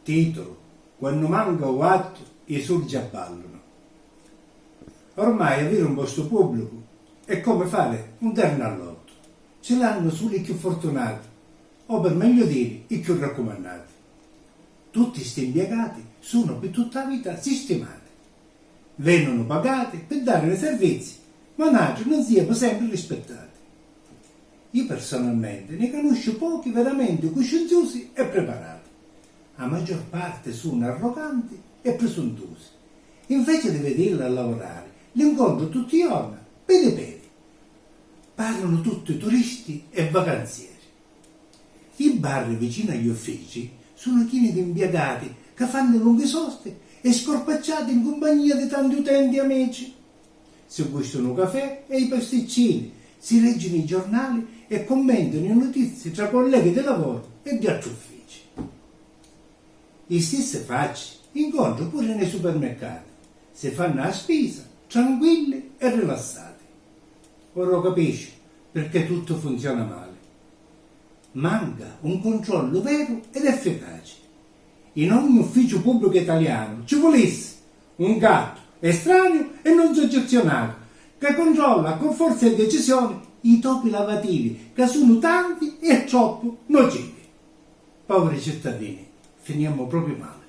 Titolo: quando manca un atto, i soldi abballano. Ormai avere un posto pubblico è come fare un terno all'otto. Ce l'hanno solo i più fortunati, o per meglio dire, i più raccomandati. Tutti questi impiegati sono per tutta la vita sistemati. Vengono pagati per dare dei servizi, ma noi non siamo sempre rispettati. Io personalmente ne conosco pochi veramente coscienziosi e preparati. La maggior parte sono arroganti e presuntuosi. Invece di vederli a lavorare, li incontro tutti i giorni, pedi pedi. Parlano tutti turisti e vacanzieri. I bar vicino agli uffici sono pieni di impiegati che fanno lunghe soste e scorpacciati in compagnia di tanti utenti amici. Si gustano caffè e i pasticcini, si leggono i giornali e commentano le notizie tra colleghi di lavoro e di altri uffici. I stessi facci incontro pure nei supermercati, si fanno la spesa tranquilli e rilassati. Ora capisci perché tutto funziona male. Manca un controllo vero ed efficace. In ogni ufficio pubblico italiano ci volesse un gatto estraneo e non soggezionato che controlla con forza e decisione i topi lavativi che sono tanti e troppo nocivi. Poveri cittadini, finiamo proprio male.